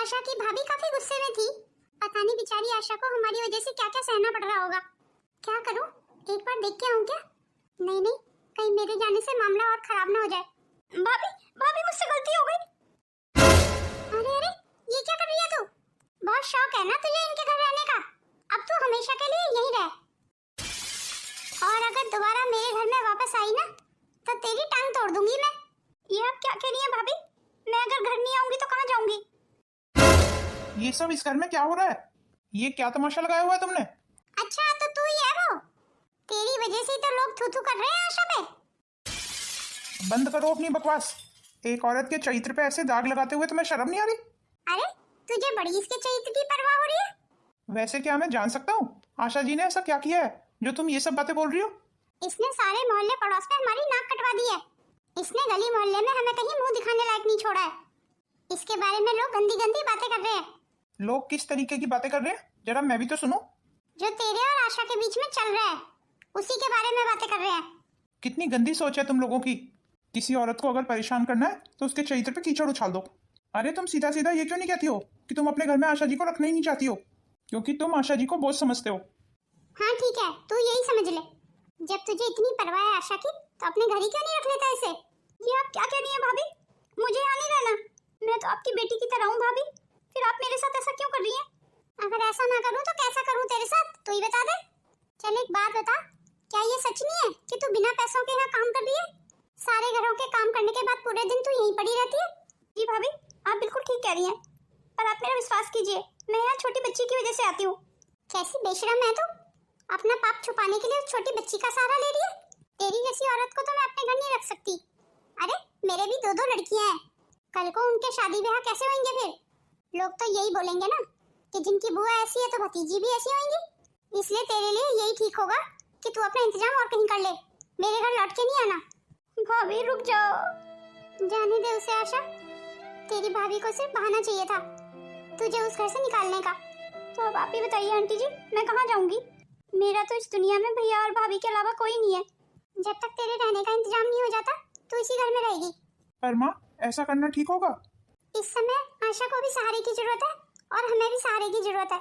आशा की भाभी काफी गुस्से में थी। पता नहीं बेचारी आशा को हमारी वजह से क्या क्या सहना पड़ रहा होगा। क्या करूं, एक बार देख के आऊं क्या? नहीं नहीं, कहीं मेरे जाने से मामला और खराब ना हो जाए। भाभी भाभी मुझसे गलती हो गई। अरे अरे, ये क्या कर रही है तू? बहुत शौक है ना तुझे इनके घर रहने का। अब तू हमेशा के लिए यहीं रह, और अगर दोबारा मेरे घर में वापस आई ना तो तेरी टांग तोड़ दूंगी मैं। ये आप क्या कह रही हैं भाभी? मैं अगर घर नहीं आऊंगी तो कहाँ जाऊंगी? ये सब इस घर में क्या हो रहा है? ये क्या तमाशा लगाया हुआ है तुमने? अच्छा तो तू ही है वो? तेरी वजह से ही तो लोग थू थू कर रहे हैं आशा पे। बंद करो अपनी बकवास। एक औरत के चरित्र पे ऐसे दाग लगाते हुए तुम्हें शर्म नहीं आ रही? अरे तुझे बड़ी इसके चरित्र की परवाह हो रही है? वैसे क्या मैं जान सकता हूँ आशा जी ने ऐसा क्या किया है जो तुम ये सब बातें बोल रही हो? इसने सारे मोहल्ले पड़ोस में हमारी नाक कटवा दी है। इसने गली मोहल्ले में हमें कहीं मुंह दिखाने लायक नहीं छोड़ा है। इसके बारे में लोग गंदी गंदी बातें कर रहे हैं। लोग किस तरीके की बातें कर रहे हैं, जरा मैं भी तो सुनूं। जो तेरे और आशा के बीच में चल रहा है उसी के बारे में बातें कर रहे हैं। कितनी गंदी सोच है तुम लोगों की। किसी औरत को अगर परेशान करना है तो उसके चरित्र पे कीचड़ उछाल दो। अरे तुम सीधा सीधा ये क्यों नहीं कहती हो कि तुम अपने घर में आशा जी को रखना ही नहीं चाहती हो? क्योंकि तुम आशा जी को बोझ समझते हो। हाँ ठीक है, तू यही समझ ले। जब तुझे इतनी परवाह है आशा की तो अपने घर ही क्यों नहीं रख लेता इसे? ये आप क्या कह रही हैं भाभी? मुझे यहाँ नहीं रहना। मैं तो आपकी बेटी की तरह हूँ भाभी, फिर आप मेरे साथ ऐसा क्यों कर रही हैं? अगर ऐसा ना करूँ तो कैसा करूँ तेरे साथ, तू ही बता दे। चल एक बात बता, क्या ये सच नहीं है कि तू बिना पैसों के यहाँ काम कर रही है? सारे घरों के काम करने के बाद पूरे दिन तू यहीं पड़ी रहती है। जी भाभी, आप बिल्कुल ठीक कह रही हैं, पर आप मेरा विश्वास कीजिए, मैं यहाँ छोटी बच्ची की वजह से आती हूँ। कैसी बेशरम है तू, अपना पाप छुपाने के लिए उस छोटी बच्ची का सहारा ले रही है। तेरी जैसी औरत को तो मैं अपने घर नहीं रख सकती। अरे मेरे भी दो दो लड़कियां हैं, कल को उनके शादी ब्याह कैसे होंगे? फिर लोग तो यही बोलेंगे ना कि जिनकी बुआ ऐसी है तो भतीजी भी ऐसी होंगी। इसलिए तेरे लिए यही ठीक होगा कि तू अपना इंतजाम और कहीं कर ले, मेरे घर लौट के नहीं आना। भाभी रुक जाओ। जाने दे उसे आशा, तेरी भाभी को सिर्फ बहाना चाहिए था तुझे उस घर से निकालने का। तो अब आप ही बताइए आंटी जी, मैं कहाँ जाऊंगी? मेरा तो इस दुनिया में भैया और भाभी के अलावा कोई नहीं है। जब तक तेरे रहने का इंतजाम नहीं हो जाता तो इसी घर में रहेगी। पर माँ, ऐसा करना ठीक होगा? इस समय आशा को भी सहारे की जरूरत है और हमें भी सहारे की जरूरत है,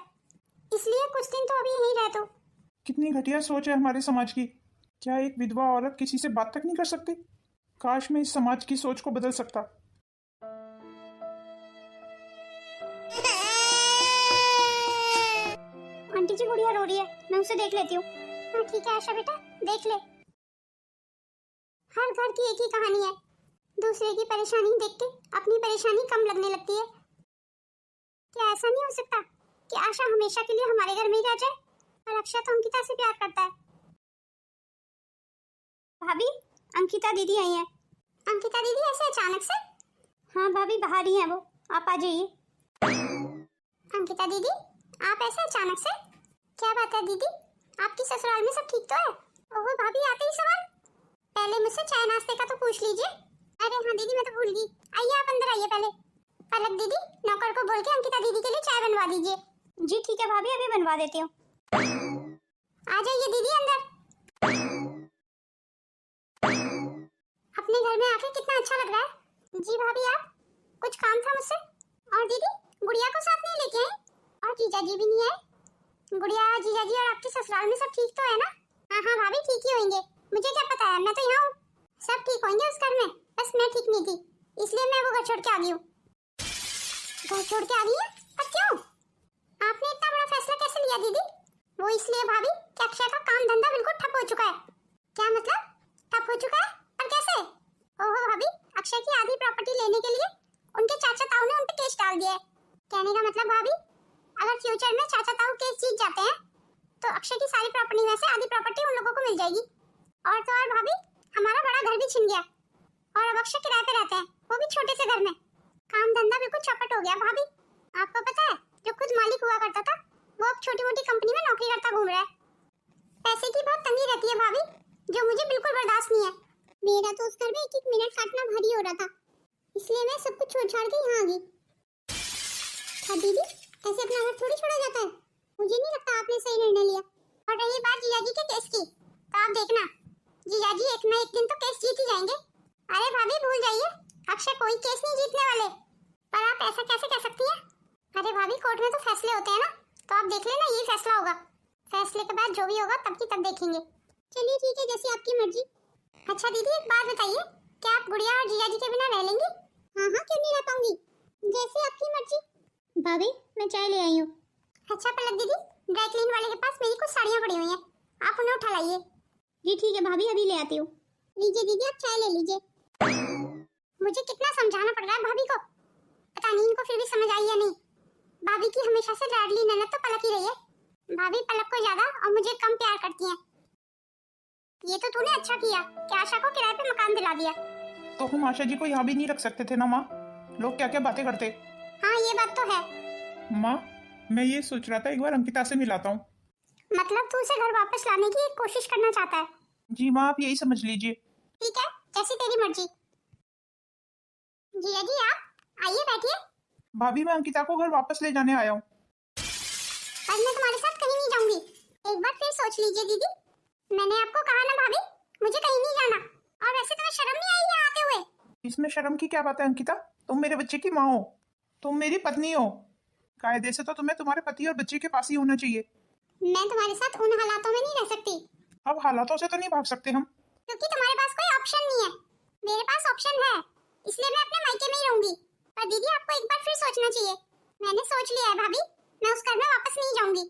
इसलिए कुछ दिन तो अभी यहीं रह तू। कितनी घटिया सोच है हमारे समाज की। क्या एक विधवा औरत किसी से बात तक नहीं कर सकती? काश मैं इस समाज की सोच को बदल सकता। आंटी जी गुड़िया रो रही है, मैं उसे देख लेती हूँ। हाँ ठीक है आशा बेटा, देख ले। हर घर की एक ही कहानी है, दूसरे की परेशानी देख के अपनी परेशानी कम लगने लगती है। क्या ऐसा नहीं हो सकता कि आशा हमेशा के लिए हमारे घर में ही रह जाए? और अक्षय तो अंकिता से प्यार करता है। भाभी, अंकिता दीदी आई हैं। अंकिता दीदी ऐसे अचानक से? हाँ भाभी, बाहर ही हैं वो, आप आ जाइए। अंकिता दीदी, आप ऐसे अचानक से? क्या बात है दीदी, आपकी ससुराल में सब ठीक तो है? ओहो भाभी, आते ही सवाल। पहले मुझसे चाय नाश्ते का तो पूछ लीजिए। अरे हाँ दीदी, मैं तो भूल गई। आइए आप अंदर आइए पहले। पलक दीदी, नौकर को बोल के अंकिता दीदी के लिए चाय बनवा दीजिए। जी ठीक है भाभी, अभी बनवा देती हूँ। आ जाइए दीदी अंदर। अपने घर में आके कितना अच्छा लग रहा है। जी भाभी, आप? कुछ काम था मुझसे। और दीदी, गुड़िया को साथ नहीं लेके आए? और जीजा जी भी नहीं आए? गुड़िया, जीजा जी और आपके ससुराल में सब ठीक तो है ना? हाँ हाँ भाभी, ठीक ही होंगे। मुझे क्या पता है, मैं तो यहाँ हूँ। सब ठीक होंगे उस घर में, बस मैं ठीक नहीं थी, इसलिए मैं वो घर छोड़ के आ गई हूँ। घर छोड़ के आ गई है? पर क्यों? आपने इतना बड़ा फैसला कैसे लिया दीदी? वो इसलिए भाभी कि अक्षय का काम धंधा बिल्कुल ठप हो चुका है। क्या मतलब ठप हो चुका है? और कैसे? ओहो भाभी, अक्षय की आधी प्रॉपर्टी लेने के लिए उनके चाचा ताऊ ने उन पे केस डाल दिया है। कहने का मतलब भाभी, अगर फ्यूचर में चाचा ताऊ केस जीत जाते हैं तो अक्षय की सारी प्रॉपर्टी में से आधी प्रॉपर्टी उन लोगों को मिल जाएगी। और तो और भाभी, हमारा बड़ा घर भी छिन गया और अब अक्षय किराए पे रहते हैं, वो भी छोटे से घर में। काम धंधा बिल्कुल चौपट हो गया भाभी। आपको पता है, जो खुद मालिक हुआ करता था वो अब छोटी मोटी कंपनी में नौकरी करता घूम रहा है। पैसे की बहुत तंगी रहती है भाभी, जो मुझे बिल्कुल बर्दाश्त नहीं है। मेरा तो उस घर में एक एक मिनट काटना भारी हो रहा था, इसलिए मैं सब कुछ छोड़ छाड़ के यहाँ आ गई। हाँ दीदी, ऐसे अपना घर थोड़ी छोड़ा जाता है। मुझे नहीं लगता आपने सही निर्णय लिया। और रही बात जीजाजी के केस की, तो आप देखना जीजाजी एक ना एक दिन तो केस जीत ही जाएंगे। अरे भाभी भूल जाइए, अक्षय कोई केस नहीं जीतने वाले। पर आप ऐसा कैसे कह सकती हैं? कोर्ट में तो फैसले होते हैं ना, तो आप देख लेना, ये फैसला होगा। फैसले के बाद जो भी होगा तब की तब देखेंगे। चलिए ठीक है, जैसी आपकी मर्जी। अच्छा दीदी एक बात बताइए, क्या आप गुड़िया और जीजा जी के बिना रह लेंगी? हाँ हाँ, क्यों नहीं रह पाऊंगी, जैसे आपकी मर्जी। भाभी मैं चाय ले आई हूँ। अच्छा पलक दीदी, ड्राई क्लीन वाले के पास मेरी कुछ साड़ियाँ पड़ी हुई हैं, आप उन्हें उठा लाइए। जी ठीक है भाभी, अभी ले आती हूँ। लीजिए दीदी, आप चाय ले लीजिए। मुझे कितना समझाना पड़ रहा है भाभी को, पता नहीं इनको फिर भी समझ आई या नहीं। भाभी की हमेशा से लाडली ननद तो पलक ही रही है। भाभी पलक को ज्यादा और मुझे कम प्यार करती हैं। ये तो तूने अच्छा किया कि आशा को किराए पे मकान दिला दिया। तो हम आशा जी को यहाँ भी नहीं रख सकते थे ना माँ? लोग क्या क्या बातें करते। हाँ ये बात तो है। माँ मैं ये सोच रहा था एक बार अंकिता से मिलाता हूँ। मतलब तू उसे घर वापस लाने की कोशिश करना चाहता है? जी माँ, आप यही समझ लीजिए। ठीक है, जैसी तेरी मर्जी। जीजा जी आप आइए, बैठिए। भाभी मैं अंकिता को घर वापस ले जाने आया हूँ। पर मैं तुम्हारे साथ कहीं नहीं जाऊंगी, एक बार फिर सोच लीजिए दीदी। मैंने आपको कहा ना भाभी, मुझे कहीं नहीं जाना। और वैसे तुम्हें शर्म नहीं आई यहाँ आते हुए? इसमें शर्म की क्या बात है अंकिता? तुम मेरे बच्चे की माँ हो, तुम मेरी पत्नी हो, कायदे से तो तुम्हें तुम्हारे पति और बच्चे के पास ही होना चाहिए। मैं तुम्हारे साथ उन हालातों में नहीं रह सकती। अब हालातों से तो नहीं भाग सकते हम, क्योंकि तुम्हारे पास कोई ऑप्शन नहीं है। मेरे पास ऑप्शन है, इसलिए मैं अपने मायके में ही रहूंगी। पर दीदी आपको एक बार फिर सोचना चाहिए। मैंने सोच लिया है भाभी, मैं उस घर में वापस नहीं जाऊंगी।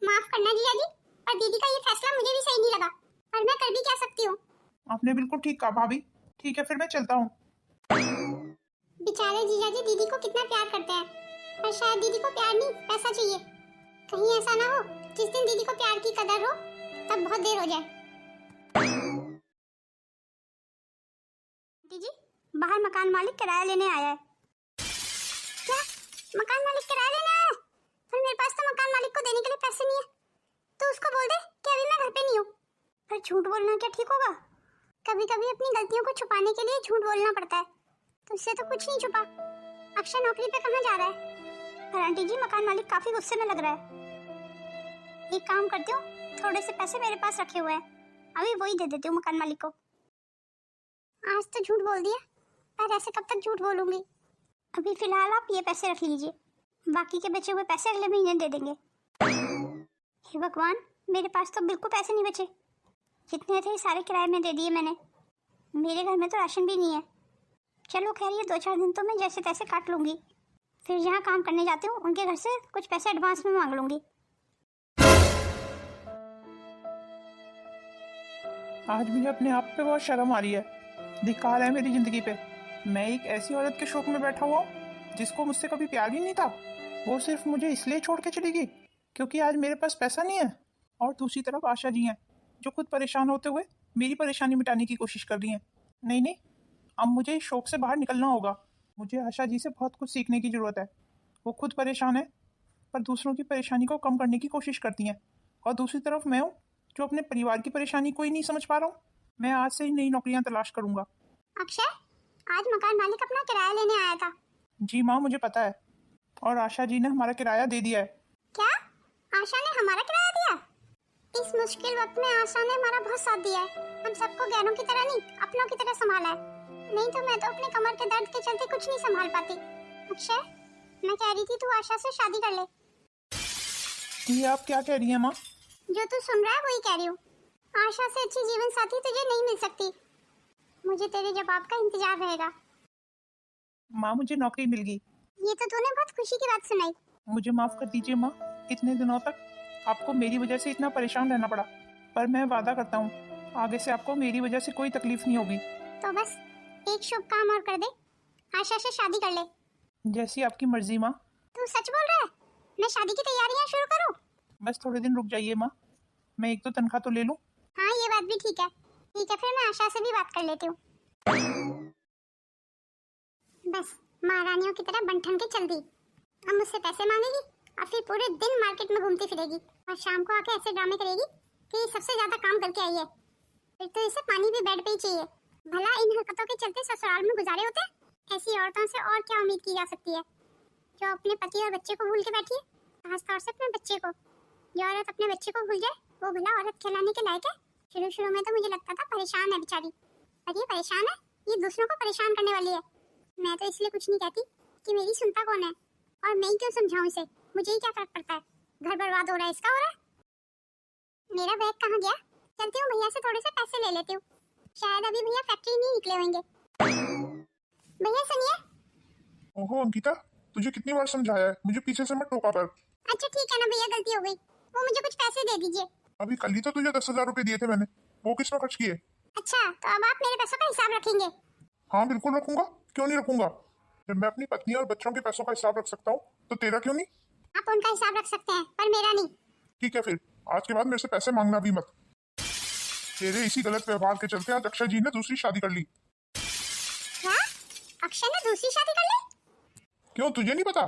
माफ करना जीजा जी, पर दीदी का ये फैसला मुझे भी सही नहीं लगा, पर मैं कर भी क्या सकती हूँ। आपने बिल्कुल ठीक कहा भाभी। ठीक है फिर मैं चलता हूँ। बेचारे जीजा जी दीदी को कितना प्यार करते हैं, पर शायद दीदी को प्यार नहीं पैसा चाहिए। कहीं ऐसा ना हो जिस दिन दीदी को प्यार की कदर हो तब बहुत देर हो जाए। दीदी बाहर मकान मालिक किराया लेने आया है। क्या? मकान मालिक किराया लेने आया है? पर मेरे पास तो मकान मालिक को देने के लिए पैसे नहीं है, तो उसको बोल दे कि अभी मैं घर पे नहीं हूँ। पर झूठ बोलना क्या ठीक होगा? कभी कभी अपनी गलतियों को छुपाने के लिए झूठ बोलना पड़ता है, तो इससे तो कुछ नहीं छुपा। अक्षय नौकरी पे कहाँ जा रहा है? पर आंटी जी मकान मालिक काफी गुस्से में लग रहा है। एक काम करती हूँ, थोड़े से पैसे मेरे पास रखे हुए हैं, अभी वही दे देती हूँ मकान मालिक को। आज तो झूठ बोल दिया, पर ऐसे कब तक झूठ बोलूंगी। अभी फिलहाल आप ये पैसे रख लीजिए, बाकी के बचे हुए पैसे अगले महीने दे देंगे। हे भगवान, मेरे पास तो बिल्कुल पैसे नहीं बचे। जितने थे सारे किराए में दे दिए मैंने। मेरे घर में तो राशन भी नहीं है। चलो खैर, ये 2-4 दिन तो मैं जैसे तैसे काट लूंगी, फिर जहाँ काम करने जाती हूँ उनके घर से कुछ पैसे एडवांस में मांग लूंगी। आज मुझे अपने आप पे बहुत शर्म आ रही है, धिक्कार है मेरी जिंदगी पे। मैं एक ऐसी औरत के शौक में बैठा हुआ जिसको मुझसे कभी प्यार ही नहीं था, वो सिर्फ मुझे इसलिए छोड़ के चली गई क्योंकि आज मेरे पास पैसा नहीं है। और दूसरी तरफ आशा जी हैं जो खुद परेशान होते हुए मेरी परेशानी मिटाने की कोशिश कर रही हैं। नहीं नहीं, अब मुझे इस शौक से बाहर निकलना होगा। मुझे आशा जी से बहुत कुछ सीखने की ज़रूरत है। वो खुद परेशान है पर दूसरों की परेशानी को कम करने की कोशिश करती हैं, और दूसरी तरफ मैं हूँ जो अपने परिवार की परेशानी कोई नहीं समझ पा रहा हूँ। मैं आज से ही नई नौकरियाँ तलाश करूँगा। अक्षय, आज मकान मालिक अपना किराया लेने आया था। जी माँ, मुझे पता है, और आशा जी ने हमारा किराया दे दिया है। क्या? आशा ने हमारा किराया दिया? इस मुश्किल वक्त में आशा ने हमारा बहुत साथ दिया है। हम सबको गैरों की तरह नहीं, अपनों की तरह संभाला है। नहीं तो मैं तो अपने कमर के दर्द के चलते कुछ नहीं संभाल पाती। अक्षय, मैं कह रही थी तू आशा से शादी कर ले। ये आप क्या कह रही हैं माँ? जो तू सुन रहा है वही कह रही हूँ। आशा से अच्छी जीवन साथी तुझे नहीं मिल सकती। मुझे तेरे जवाब का इंतजार रहेगा। माँ मुझे नौकरी मिल गई। ये तो तूने बहुत खुशी की बात सुनाई। मुझे माफ कर दीजिए माँ, इतने दिनों तक आपको मेरी वजह से इतना परेशान रहना पड़ा, पर मैं वादा करता हूँ आगे से आपको मेरी वजह से कोई तकलीफ नहीं होगी। तो बस एक शुभ काम और कर दे, आशा से शादी कर ले। जैसी आपकी मर्जी माँ। तू सच बोल रहा है? मैं शादी की तैयारियां शुरू करूं? बस थोड़े दिन रुक जाइए माँ, मैं एक तो तनख्वाह तो ले लूँ। हाँ ये बात भी ठीक है। ठीक है, फिर मैं आशा से भी बात कर लेती हूँ। बस महारानियों की तरह बन ठन के चल दी। अब मुझसे पैसे मांगेगी और फिर पूरे दिन मार्केट में घूमती फिरेगी और शाम को आके ऐसे ड्रामे करेगी कि ये सबसे ज्यादा काम करके आई है। फिर तो इसे पानी भी बेड पे ही चाहिए। भला इन हरकतों के चलते ससुराल में गुजारे होते हैं। ऐसी औरतों से और क्या उम्मीद की जा सकती है जो अपने पति और बच्चे को भूल के बैठी है, खासतौर से अपने बच्चे को। जो औरत अपने बच्चे को भूल जाए वो भला औरत कहलाने के लायक है? शुरू में तो मुझे लगता था परेशान है बेचारी, पर ये परेशान है, ये दूसरों को परेशान करने वाली है। मैं तो इसलिए कुछ नहीं कहती कि मेरी सुनता कौन है। और मैं ही क्यों समझाऊं इसे, मुझे ही क्या फर्क पड़ता है, घर बर्बाद हो रहा है इसका हो रहा है। मेरा बैग कहाँ गया? चलती हूँ भैया से थोड़े से पैसे ले लेती हूँ, शायद अभी भैया फैक्ट्री नहीं निकले होंगे। भैया सुनिए। ओहो अंकिता, तुझे कितनी बार समझाया है, मुझे पीछे से मत टोका कर। अच्छा ठीक है ना भैया, गलती हो गई, वो मुझे कुछ पैसे दे दीजिए। अभी कल ही तो तुझे 10,000 रुपए दिए थे मैंने, वो किस में खर्च किए? अच्छा तो अब आप मेरे पैसों का हिसाब रखेंगे? हाँ बिल्कुल रखूंगा, क्यों नहीं रखूंगा। जब मैं अपनी पत्नी और बच्चों के पैसों का हिसाब रख सकता हूँ तो तेरा क्यों नहीं? आप उनका हिसाब रख सकते हैं पर मेरा नहीं। ठीक है फिर, आज के बाद मेरे से पैसे मांगना भी मत। तेरे इसी गलत व्यवहार के चलते आज अक्षय जी ने दूसरी शादी कर ली। क्या? अक्षय ने दूसरी शादी कर ली? क्यों, तुझे नहीं पता?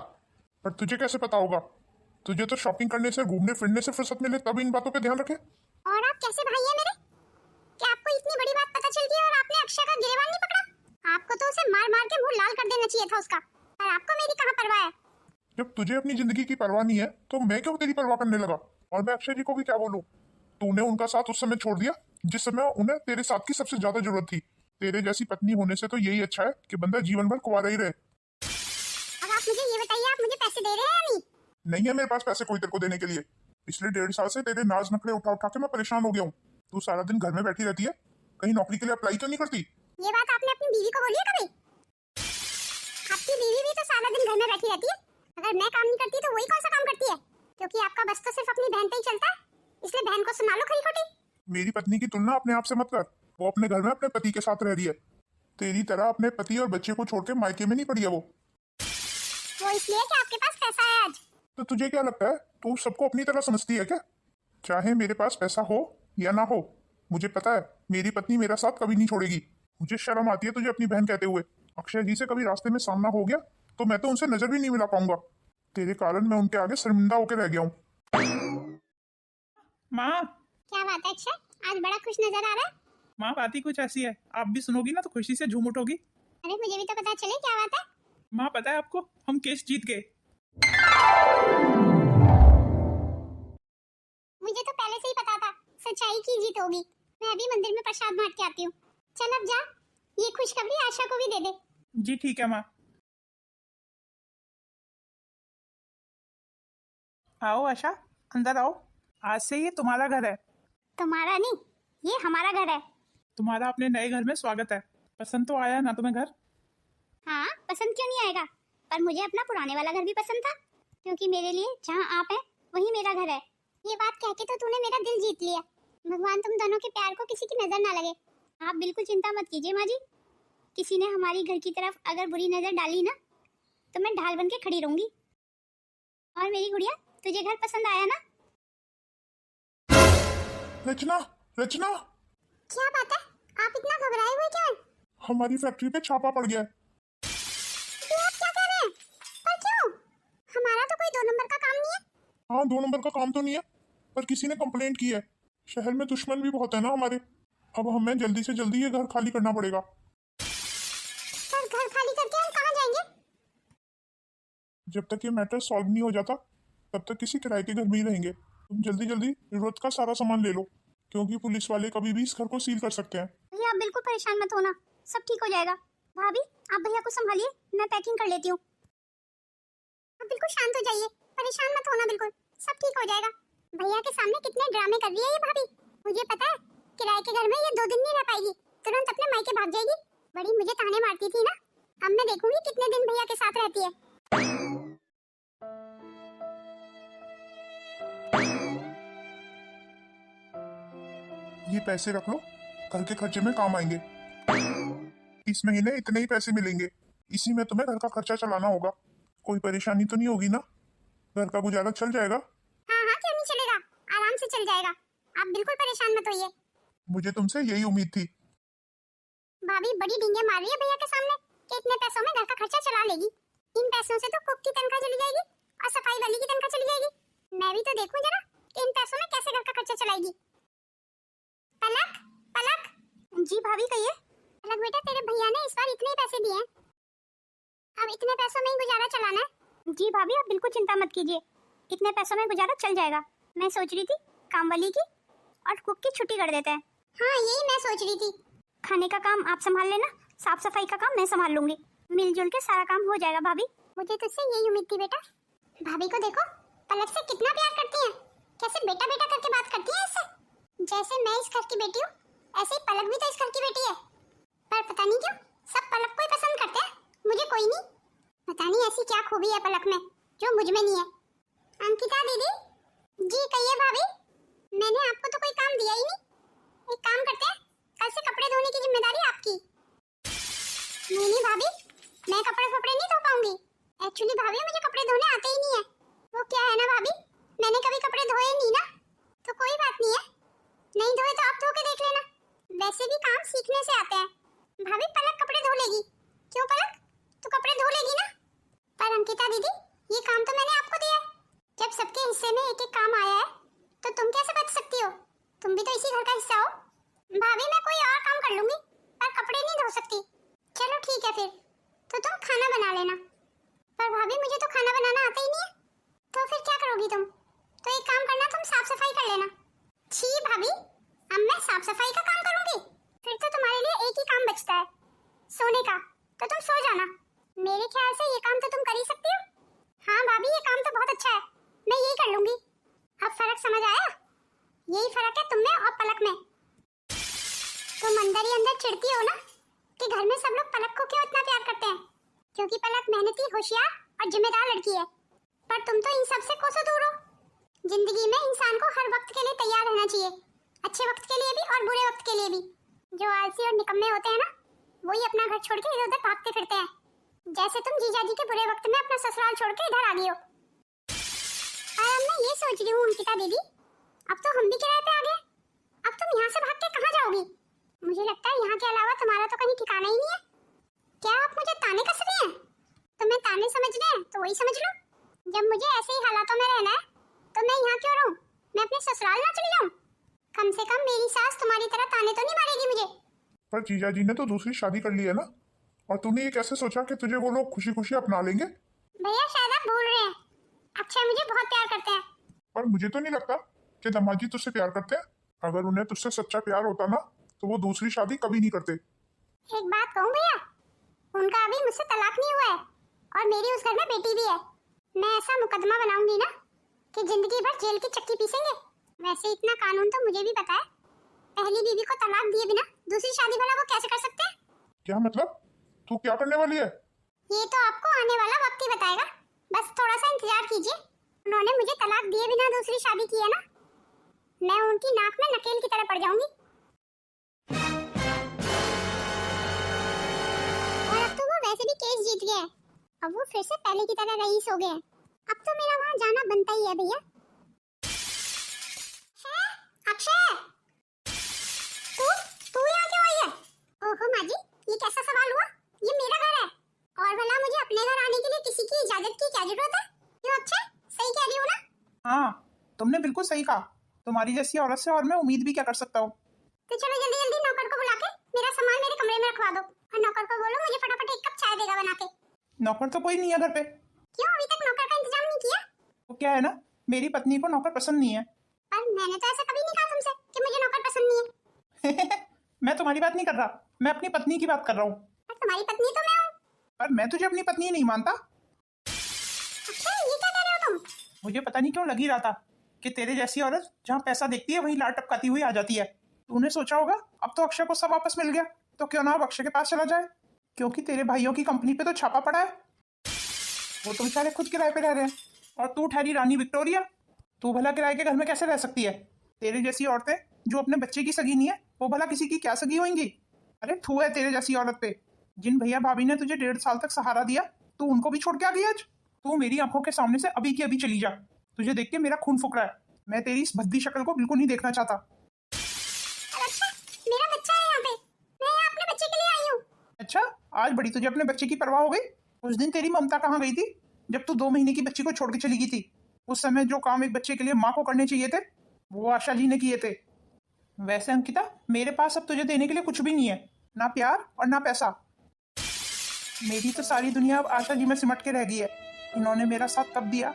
पर तुझे कैसे पता होगा? तुझे तो शॉपिंग करने से, घूमने फिरने से फुर्सत मिले तब इन बातों पे ध्यान रखे। और आप कैसे भाई है मेरे कि आपको इतनी बड़ी बात पता चल गई और आपने अक्षय का गिरेबान नहीं पकड़ा? आपको तो उसे मार मार के मुंह लाल कर देना चाहिए था उसका, पर आपको मेरी कहाँ परवाह है। जब तुझे अपनी जिंदगी की परवाह नहीं है तो मैं क्यों तेरी परवाह करने लगा? और मैं अक्षय जी को भी क्या बोलूं? तूने उनका साथ उस समय छोड़ दिया जिस समय उन्हें तेरे साथ की सबसे ज्यादा जरूरत थी। तेरे जैसी पत्नी होने से तो यही अच्छा है कि बंदा जीवन भर कुंवारा ही रहे। अब आप मुझे ये बताइए, आप मुझे पैसे दे रहे हैं या नहीं? नहीं है मेरे पास पैसे कोई तेरे को देने के लिए। पिछले 1.5 साल से तेरे नाज नखरे उठा उठा के मैं परेशान हो गया हूँ। तू सारा दिन घर में बैठी रहती है, कहीं नौकरी के लिए अप्लाई तो नहीं करती? ये बात आपने अपनी बीवी को बोली है कभी? आपकी बीवी भी तो सारा दिन घर में बैठी रहती है, अगर मैं काम नहीं करती तो वही कौन सा काम करती है? क्योंकि आपका बस तो सिर्फ अपनी बहन पे ही चलता है, इसलिए बहन को सुना लो खरी खोटी। मेरी पत्नी की तुलना अपने आप से मत कर, वो अपने घर में अपने पति के साथ रह रही है। तेरी तरह अपने पति और बच्चे को छोड़ के मायके में नहीं पड़ी है वो इसलिए कि आपके पास पैसा है आज। तो तुझे क्या लगता है, तू सबको अपनी तरह समझती है क्या? चाहे मेरे पास पैसा हो या ना हो, मुझे पता है मेरी पत्नी मेरा साथ कभी नहीं छोड़ेगी। मुझे शर्म आती है तुझे अपनी बहन कहते हुए। अक्षय जी से कभी रास्ते में सामना हो गया तो मैं तो उनसे नजर भी नहीं मिला पाऊंगा। तेरे कारण मैं उनके आगे शर्मिंदा होकर रह गया हूँ। माँ, क्या बात है अक्षय, आज बड़ा खुश नजर आ रहा है। माँ बात ही कुछ ऐसी है, आप भी सुनोगी ना तो खुशी से झूम उठोगी। अरे मुझे भी तो पता चले क्या बात है। माँ पता है आपको, हम केस जीत गए। मुझे तो पहले से ही पता था सच्चाई की जीत होगी। मैं अभी मंदिर में प्रसाद बांट के आती हूँ। चल अब जा, ये खुशखबरी आशा को भी दे दे। जी ठीक है माँ। आओ आशा, अंदर आओ। आज से ये तुम्हारा घर है। तुम्हारा नहीं, ये हमारा घर है। तुम्हारा अपने नए घर में स्वागत है। पसंद तो आया ना तुम्हें घर? हाँ पसंद क्यों नहीं आएगा, पर मुझे अपना पुराने वाला घर भी पसंद था, क्योंकि मेरे लिए जहाँ आप हैं वही मेरा घर है। ये बात कह के तो तूने मेरा दिल जीत लिया। भगवान तुम दोनों के प्यार को किसी की नजर ना लगे। आप बिल्कुल चिंता मत कीजिए माँ जी, किसी ने हमारी घर की तरफ अगर बुरी नजर डाली ना तो मैं ढाल बन के खड़ी रहूंगी। और मेरी गुड़िया, तुझे घर पसंद आया ना? रचना, रचना, क्या बात है, आप इतना घबराए हुए क्यों? हमारी फैक्ट्री पे छापा पड़ गया है। ये आप क्या कह रहे हैं? पर क्यों? हमारा तो कोई 2 नंबर का काम नहीं है। हाँ 2 नंबर का काम तो नहीं है, पर किसी ने कंप्लेंट की है। शहर में दुश्मन भी बहुत है ना हमारे। अब हमें जल्दी से जल्दी ये घर खाली करना पड़ेगा। पर घर खाली करके हम कहाँ जाएंगे? जब तक ये मैटर सॉल्व नहीं हो जाता तब तक किसी किराए के घर में ही रहेंगे। तुम जल्दी जल्दी जरूरत का सारा सामान ले लो, क्योंकि पुलिस वाले कभी भी इस घर को सील कर सकते हैं। भैया आप बिल्कुल परेशान मत होना, सब ठीक हो जाएगा। भाभी आप भैया को संभालिए, मैं पैकिंग कर लेती हूँ। आप बिल्कुल शांत हो जाइए, परेशान मत होना, बिल्कुल सब ठीक हो जाएगा। भैया के सामने कितने ड्रामे कर रही है ये भाभी। मुझे पता है किराए के घर में ये 2 दिन नहीं रह पाएगी, तुरंत अपने मायके भाग जाएगी। बड़ी मुझे ताने मारती थी ना, अब मैं देखूंगी कितने दिन भैया के साथ रहती है। ये पैसे रख लो, घर के खर्चे में काम आएंगे। इस महीने इतने ही पैसे मिलेंगे, इसी में तुम्हें घर का खर्चा चलाना होगा। कोई परेशानी तो नहीं होगी ना? घर का गुजारा चल जाएगा? हाँ हाँ क्यों नहीं चलेगा, आराम से चल जाएगा। आप बिल्कुल परेशान मत होइए। मुझे तुमसे यही उम्मीद थी। भाभी बड़ी डींगे मार रही है भैया के सामने कि इतने पैसों में घर का खर्चा चला लेगी। इन पैसों से तो कुक की तनख्वाह चली जाएगी और सफाई वाली की तनख्वाह चली जाएगी। मैं भी तो देखूं जरा कि इन पैसों में कैसे घर का खर्चा चलाएगी। पलक, पलक। जी भाभी कहिए। पलक बेटा, तेरे भैया ने इस बार इतने ही पैसे दिए हैं, अब इतने पैसों में ही गुजारा चलाना है। जी भाभी आप बिल्कुल चिंता मत कीजिए, इतने पैसों में गुजारा चल जाएगा। मैं सोच रही थी काम वाली की और कुक की छुट्टी कर देते हैं। हाँ यही मैं सोच रही थी। खाने का काम आप संभाल लेना, साफ सफाई का काम मैं संभाल लूंगी, मिलजुल के सारा काम हो जाएगा भाभी। मुझे तुझसे यही उम्मीद थी बेटा। भाभी को देखो, पलक से कितना प्यार करती हैं, कैसे बेटा बेटा करके बात करती हैं इससे। जैसे मैं इस घर की बेटी हूँ, ऐसे ही पलक भी तो इस घर की बेटी है। पर पता नहीं क्यों सब पलक को ही पसंद करते हैं, मुझे कोई नहीं। पता नहीं ऐसी क्या खूबी है पलक में जो मुझ में नहीं है। अंकिता दीदी जी कहिए भाभी। मैंने आपको तो कोई काम दिया ही नहीं। एक काम करते हैं, कल से कपड़े धोने की जिम्मेदारी आपकी। नहीं भाभी, मैं कपड़े नहीं धो पाऊंगी। एक्चुअली भाभी मुझे कपड़े धोने आते ही नहीं है। वो क्या है ना भाभी, मैंने कभी कपड़े धोए नहीं ना, तो कोई बात नहीं है। नहीं धोए तो आप धो के देख लेना। वैसे भी काम सीखने से आते हैं। भाभी पलक कपड़े धो लेगी। क्यों पलक, तू कपड़े धो लेगी ना? पर अंकिता दीदी ये काम तो मैंने आपको दिया है। जब सबके हिस्से में एक एक काम आया है तो तुम कैसे बच सकती हो? तुम भी तो इसी घर का हिस्सा हो। भाभी मैं कोई और काम कर लूंगी, पर कपड़े नहीं धो सकती। चलो ठीक है फिर, तो तुम खाना बना लेना। पर भाभी मुझे तो खाना बनाना आता ही नहीं है। तो फिर क्या करोगी तुम? तो एक काम करना, तुम साफ सफाई कर लेना। छी भाभी, अब मैं साफ सफाई का काम करूंगी? फिर तो तुम्हारे लिए एक ही काम बचता है, सोने का। तो तुम सो जाना। मेरे ख्याल से ये काम तो तुम कर ही सकती हो। हाँ भाभी ये काम तो बहुत अच्छा है, मैं यही कर लूंगी। अब फर्क समझ आया? यही फर्क है तुम में और पलक में। तुम अंदर ही अंदर चिढ़ती हो ना कि घर में सब लोग पलक को क्यों इतना प्यार करते हैं, क्योंकि पलक मेहनती, होशियार और जिम्मेदार लड़की है। पर तुम तो इन सब से कोसों दूर हो। जिंदगी में इंसान को हर वक्त के लिए तैयार रहना चाहिए, अच्छे वक्त के लिए भी और बुरे वक्त के लिए भी। जो आलसी और निकम्मे होते हैं ना, वही अपना घर छोड़ के इधर उधर भागते फिरते हैं। जैसे तुम जीजा जी के बुरे वक्त में अपना ससुराल छोड़ के इधर आ गई हो। और अब मैं ये सोच रही हूँ अंकिता दीदी, अब तो हम भी किराए पे आ गए। अब तुम यहाँ से भाग के कहाँ जाओगी? मुझे लगता है यहाँ के अलावा तुम्हारा तो कहीं ठिकाना ही नहीं है। क्या आप मुझे ताने कस रहे हैं? तुम्हें ताने समझ रहे हैं तो वही समझ लो। जब मुझे ऐसे ही हालातों में रहना है तो मैं यहाँ क्यों रहूँ? मैं अपने ससुराल ना चली जाऊँ? कम से कम मेरी सास तुम्हारी तरह ताने तो नहीं मारेगी मुझे। पर जीजा जी ने तो दूसरी शादी कर ली है ना, और तूने ये कैसे सोचा कि तुझे वो लोग खुशी खुशी अपना लेंगे? भैया शायद आप भूल रहे हैं, अक्षय मुझे बहुत प्यार करते हैं। पर मुझे तो नहीं लगता कि दामाद जी तुझसे प्यार करते हैं। अगर उन्हें तुझसे सच्चा प्यार होता ना तो वो दूसरी शादी कभी नहीं करते। एक बात कहूँ भैया, उनका अभी मुझसे तलाक नहीं हुआ है और मेरी उस घर में बेटी भी है। मैं ऐसा मुकदमा बनाऊंगी ना कि जिंदगी भर जेल की चक्की पीसेंगे। वैसे इतना कानून तो मुझे भी पता है, पहली बीवी को तलाक दिए बिना दूसरी शादी भला वो कैसे कर सकते हैं? क्या मतलब? तू क्या करने वाली है? ये तो आपको आने वाला वक्त ही बताएगा, बस थोड़ा सा इंतजार कीजिए। उन्होंने मुझे तलाक दिए बिना दूसरी शादी की है ना, मैं उनकी नाक में नकेल की तरह पड़ जाऊंगी। और अब तो वो वैसे भी केस जीत गए हैं, अब वो फिर से पहले की तरह रईस हो गए हैं। अब तो मेरा वहाँ जाना बनता ही है भैया। अक्षय, तू यहाँ क्यों आई है? ओहो माँ जी, ये कैसा सवाल हुआ? ये मेरा घर है, और भला मुझे अपने घर आने के लिए किसी की इजाजत की क्या जरूरत है? क्यों अक्षय, सही कह रही हूँ ना? हाँ, तुमने बिल्कुल सही कहा। तुम्हारी जैसी औरत से और मैं उम्मीद भी क्या कर सकता हूँ। तो चलो जल्दी जल्दी नौकर को बुला के मेरा सामान मेरे कमरे में रखवा दो, और नौकर को बोलो मुझे फटाफट एक कप चाय देगा बना के। नौकर तो कोई नहीं है घर पे। क्यों अभी तक नौकर का इंतजाम नहीं किया? वो क्या है ना, मेरी पत्नी को नौकर पसंद नहीं है। पर मैंने तो ऐसा कभी नहीं कहा तुमसे कि मुझे नौकर पसंद नहीं है। मैं तुम्हारी बात नहीं कर रहा, मैं अपनी पत्नी की बात कर रहा हूँ। पर तुम्हारी पत्नी तो मैं हूँ। पर मैं तुझे अपनी पत्नी नहीं मानता। अच्छा ये क्या कह रहे हो तुम? मुझे पता नहीं क्यों लग ही रहा था कि तेरे जैसी औरत जहाँ पैसा देखती है वहीं लार टपकाती हुई आ जाती है। तूने सोचा होगा अब तो अक्षय को सब वापस मिल गया, तो क्यों ना अब अक्षय के पास चला जाए, क्योंकि तेरे भाइयों की कंपनी पे तो छापा पड़ा है। वो तो बेचारे खुद किराए पे रह रहे हैं, और तू ठहरी रानी विक्टोरिया। तू भला किराए के घर में कैसे रह सकती है? तेरे जैसी औरतें जो अपने बच्चे की सगी नहीं है, वो भला किसी की क्या सगी होंगी? अरे थू है तेरे जैसी औरत पे। जिन भैया भाभी ने तुझे 1.5 साल तक सहारा दिया, तू उनको भी छोड़ के आ गई आज। तू मेरी आंखों के सामने से अभी की अभी चली जा। तुझे देख के मेरा खून फूक रहा है। मैं तेरी इस भद्दी शक्ल को बिल्कुल नहीं देखना चाहता। अच्छा, मेरा बच्चा है यहाँ पे, मैं यहाँ अपने बच्चे के लिए आई हूँ। अच्छा, आज बड़ी तुझे अपने बच्चे की परवाह हो गई? उस दिन तेरी ममता कहाँ गई थी जब तू 2 महीने की बच्ची को छोड़ के चली गई थी? उस समय जो काम एक बच्चे के लिए माँ को करने चाहिए थे, वो आशा जी ने किए थे। वैसे अंकिता, मेरे पास अब तुझे देने के लिए कुछ भी नहीं है, ना प्यार और ना पैसा। मेरी तो सारी दुनिया अब आशा जी में सिमट के रह गई है। इन्होंने मेरा साथ तब दिया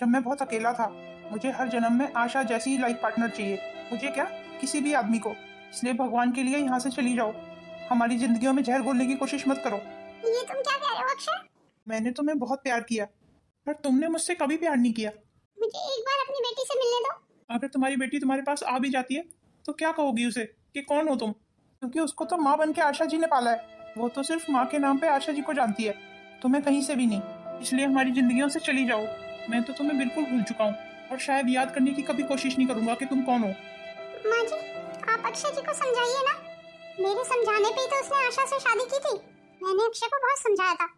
जब मैं बहुत अकेला था। मुझे हर जन्म में आशा जैसी लाइफ पार्टनर चाहिए। मुझे क्या, किसी भी आदमी को। इसलिए भगवान के लिए यहाँ से चली जाओ। हमारी जिंदगियों में जहर घोलने की कोशिश मत करो। ये तुम क्या कह रहे हो अक्षय? मैंने तुम्हें बहुत प्यार किया, पर तुमने मुझसे कभी प्यार नहीं किया। मुझे एक बार अपनी बेटी से मिलने दो। अगर तुम्हारी बेटी तुम्हारे पास आ भी जाती है तो क्या कहोगी उसे कि कौन हो तुम? क्योंकि उसको तो माँ बन के आशा जी ने पाला है। वो तो सिर्फ माँ के नाम पे आशा जी को जानती है, तुम्हें कहीं से भी नहीं। इसलिए हमारी जिंदगियों से चली जाओ। मैं तो तुम्हें बिल्कुल भूल चुका हूँ और शायद याद करने की कभी कोशिश नहीं करूंगा कि तुम कौन हो। माँ जी, आप अक्षय जी को समझाइए ना। मेरे समझाने पे ही तो उसने आशा से शादी की थी। मैंने अक्षय को बहुत समझाया था।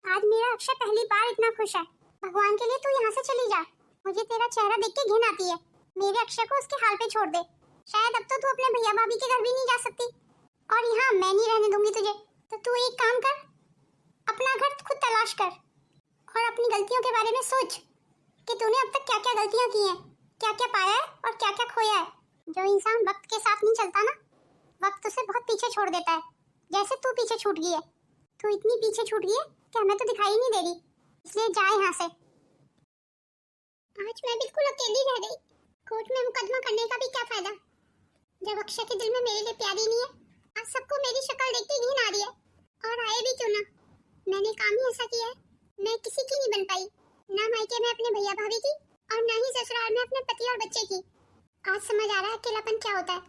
आज मेरा अक्षय पहली बार इतना खुश है। भगवान के लिए तू यहाँ से चली जा। मुझे तेरा चेहरा देख के घिन आती है। मेरे अक्षय को उसके हाल पे छोड़ दे। शायद अब तो तू अपने भैया भाभी के घर भी नहीं जा सकती, और यहाँ मैं नहीं रहने दूंगी तुझे। तो तू एक काम कर, अपना घर खुद तलाश कर और अपनी गलतियों के बारे में सोच कि तूने अब तक क्या क्या गलतियां की हैं, क्या क्या पाया है और क्या क्या खोया है। जो इंसान वक्त के साथ नहीं चलता ना, वक्त उसे बहुत पीछे छोड़ देता है। जैसे तू पीछे छूट गई है। तू इतनी पीछे छूट गई है कि हमें तो दिखाई नहीं दे रही। इसलिए जा यहाँ से। आज मैं बिल्कुल अकेली रह गई। कोर्ट में मुकदमा करने का भी क्या फायदा जब अक्षय के दिल में मेरे लिए प्यार ही नहीं है। आज सबको मेरी शक्ल देख के घिन आ रही है, और आए भी क्यों ना। मैंने काम ही ऐसा किया है, मैं किसी की नहीं बन पाई। ना मायके में अपने भैया भाभी की, और ना ही ससुराल में अपने पति और बच्चे की। आज समझ आ रहा है अकेलापन क्या होता है।